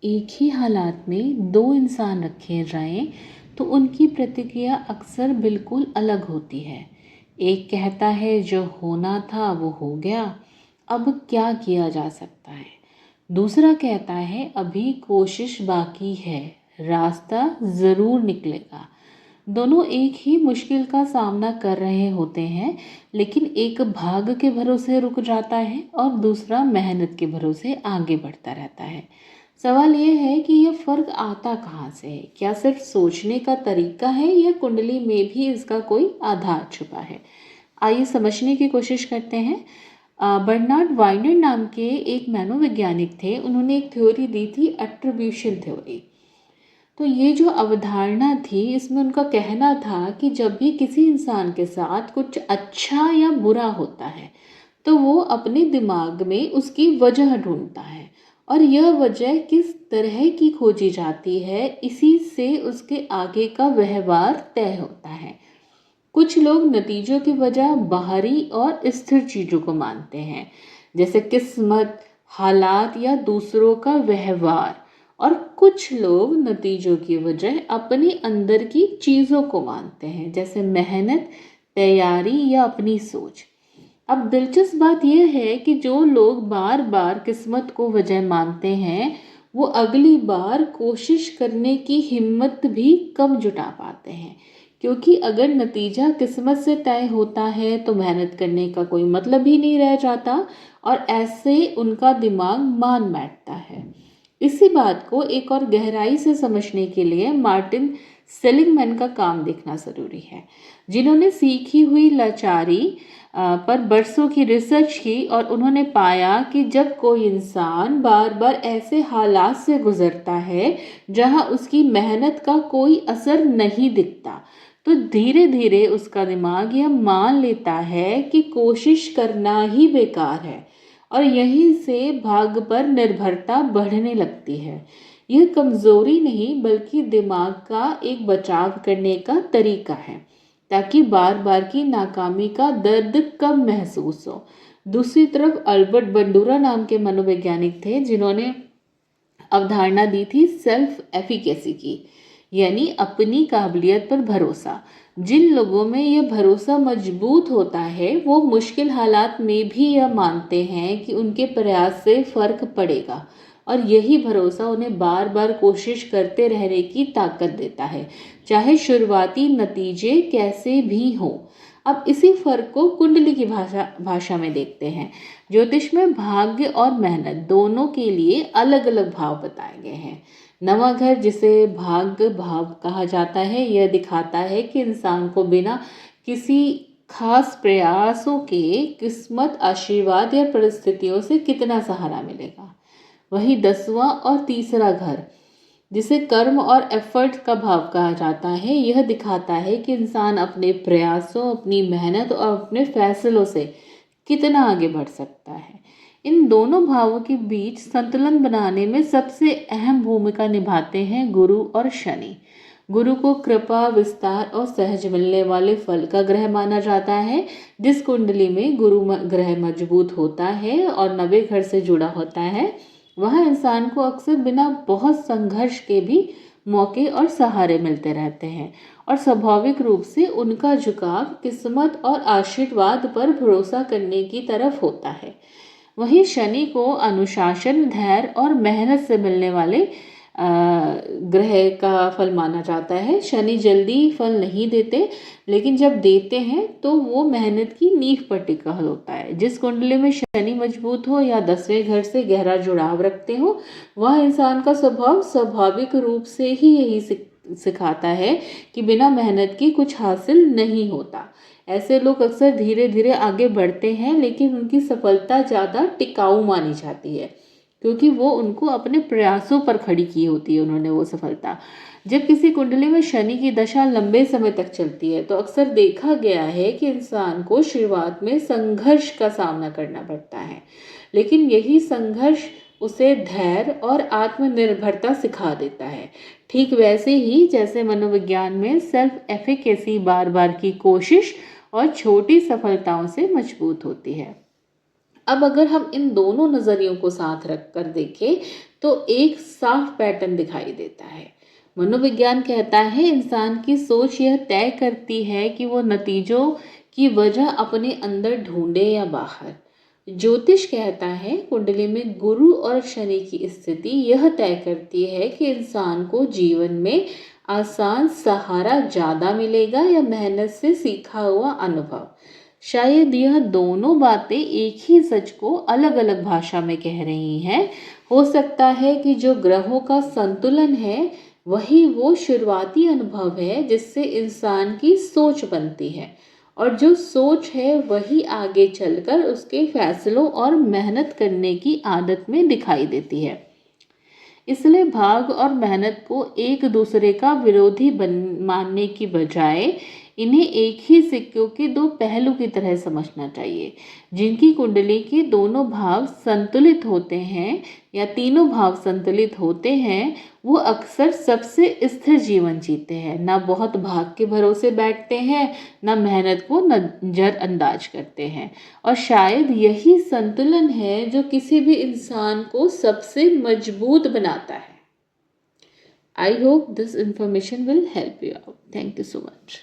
एक ही हालात में दो इंसान रखे जाएं तो उनकी प्रतिक्रिया अक्सर बिल्कुल अलग होती है। एक कहता है जो होना था वो हो गया, अब क्या किया जा सकता है। दूसरा कहता है अभी कोशिश बाकी है, रास्ता ज़रूर निकलेगा। दोनों एक ही मुश्किल का सामना कर रहे होते हैं, लेकिन एक भाग्य के भरोसे रुक जाता है और दूसरा मेहनत के भरोसे आगे बढ़ता रहता है। सवाल यह है कि यह फ़र्क आता कहाँ से है? क्या सिर्फ सोचने का तरीका है या कुंडली में भी इसका कोई आधार छुपा है? आइए समझने की कोशिश करते हैं। बर्नार्ड वाइनर नाम के एक मनोवैज्ञानिक थे। उन्होंने एक थ्योरी दी थी, एट्रीब्यूशन थ्योरी। तो ये जो अवधारणा थी, इसमें उनका कहना था कि जब भी किसी इंसान के साथ कुछ अच्छा या बुरा होता है तो वो अपने दिमाग में उसकी वजह ढूंढता है और यह वजह किस तरह की खोजी जाती है, इसी से उसके आगे का व्यवहार तय होता है। कुछ लोग नतीजों की बजाय बाहरी और स्थिर चीज़ों को मानते हैं, जैसे किस्मत, हालात या दूसरों का व्यवहार। और कुछ लोग नतीजों की बजाय अपने अंदर की चीज़ों को मानते हैं, जैसे मेहनत, तैयारी या अपनी सोच। अब दिलचस्प बात यह है कि जो लोग बार बार किस्मत को वजह मानते हैं वो अगली बार कोशिश करने की हिम्मत भी कम जुटा पाते हैं, क्योंकि अगर नतीजा किस्मत से तय होता है तो मेहनत करने का कोई मतलब ही नहीं रह जाता और ऐसे उनका दिमाग मान बैठता है। इसी बात को एक और गहराई से समझने के लिए मार्टिन सेलिगमैन का काम देखना ज़रूरी है, जिन्होंने सीखी हुई लाचारी पर बरसों की रिसर्च की और उन्होंने पाया कि जब कोई इंसान बार बार ऐसे हालात से गुजरता है जहां उसकी मेहनत का कोई असर नहीं दिखता, तो धीरे धीरे उसका दिमाग यह मान लेता है कि कोशिश करना ही बेकार है और यहीं से भाग्य पर निर्भरता बढ़ने लगती है। यह कमजोरी नहीं बल्कि दिमाग का एक बचाव करने का तरीका है, ताकि बार बार की नाकामी का दर्द कम महसूस हो। दूसरी तरफ अल्बर्ट बंडूरा नाम के मनोवैज्ञानिक थे, जिन्होंने अवधारणा दी थी सेल्फ एफिकेसी की, यानी अपनी काबिलियत पर भरोसा। जिन लोगों में यह भरोसा मजबूत होता है वो मुश्किल हालात में भी यह मानते हैं कि उनके प्रयास से फर्क पड़ेगा और यही भरोसा उन्हें बार बार कोशिश करते रहने की ताकत देता है, चाहे शुरुआती नतीजे कैसे भी हों। अब इसी फर्क को कुंडली की भाषा में देखते हैं। ज्योतिष में भाग्य और मेहनत दोनों के लिए अलग अलग भाव बताए गए हैं। नवा घर, जिसे भाग्य भाव कहा जाता है, यह दिखाता है कि इंसान को बिना किसी खास प्रयासों के किस्मत, आशीर्वाद या परिस्थितियों से कितना सहारा मिलेगा। वही 10वां और तीसरा घर, जिसे कर्म और एफर्ट का भाव कहा जाता है, यह दिखाता है कि इंसान अपने प्रयासों, अपनी मेहनत और अपने फैसलों से कितना आगे बढ़ सकता है। इन दोनों भावों के बीच संतुलन बनाने में सबसे अहम भूमिका निभाते हैं गुरु और शनि। गुरु को कृपा, विस्तार और सहज मिलने वाले फल का ग्रह माना जाता है। जिस कुंडली में गुरु ग्रह मजबूत होता है और 90 घर से जुड़ा होता है, वह इंसान को अक्सर बिना बहुत संघर्ष के भी मौके और सहारे मिलते रहते हैं और स्वाभाविक रूप से उनका झुकाव किस्मत और आशीर्वाद पर भरोसा करने की तरफ होता है। वहीं शनि को अनुशासन, धैर्य और मेहनत से मिलने वाले ग्रह का फल माना जाता है। शनि जल्दी फल नहीं देते, लेकिन जब देते हैं तो वो मेहनत की नींव पर टिका होता है। जिस कुंडली में शनि मजबूत हो या 10वें घर से गहरा जुड़ाव रखते हो, वह इंसान का स्वभाव स्वाभाविक रूप से ही यही सिखाता है कि बिना मेहनत की कुछ हासिल नहीं होता। ऐसे लोग अक्सर धीरे धीरे आगे बढ़ते हैं, लेकिन उनकी सफलता ज़्यादा टिकाऊ मानी जाती है, क्योंकि वो उनको अपने प्रयासों पर खड़ी की होती है उन्होंने वो सफलता। जब किसी कुंडली में शनि की दशा लंबे समय तक चलती है तो अक्सर देखा गया है कि इंसान को शुरुआत में संघर्ष का सामना करना पड़ता है, लेकिन यही संघर्ष उसे धैर्य और आत्मनिर्भरता सिखा देता है। ठीक वैसे ही जैसे मनोविज्ञान में सेल्फ एफिकेसी बार बार की कोशिश और छोटी सफलताओं से मजबूत होती है। अब अगर हम इन दोनों नज़रियों को साथ रख कर देखें तो एक साफ पैटर्न दिखाई देता है। मनोविज्ञान कहता है इंसान की सोच यह तय करती है कि वो नतीजों की वजह अपने अंदर ढूंढे या बाहर। ज्योतिष कहता है कुंडली में गुरु और शनि की स्थिति यह तय करती है कि इंसान को जीवन में आसान सहारा ज़्यादा मिलेगा या मेहनत से सीखा हुआ अनुभव। शायद यह दोनों बातें एक ही सच को अलग अलग भाषा में कह रही हैं। हो सकता है कि जो ग्रहों का संतुलन है वही वो शुरुआती अनुभव है जिससे इंसान की सोच बनती है, और जो सोच है वही आगे चलकर उसके फैसलों और मेहनत करने की आदत में दिखाई देती है। इसलिए भाग और मेहनत को एक दूसरे का विरोधी मानने की बजाय इन्हें एक ही सिक्कों के दो पहलू की तरह समझना चाहिए। जिनकी कुंडली के दोनों भाव संतुलित होते हैं या तीनों भाव संतुलित होते हैं वो अक्सर सबसे स्थिर जीवन जीते हैं, ना बहुत भाग के भरोसे बैठते हैं, ना मेहनत को नजरअंदाज करते हैं। और शायद यही संतुलन है जो किसी भी इंसान को सबसे मजबूत बनाता है। I hope this information will help you out. Thank you so much.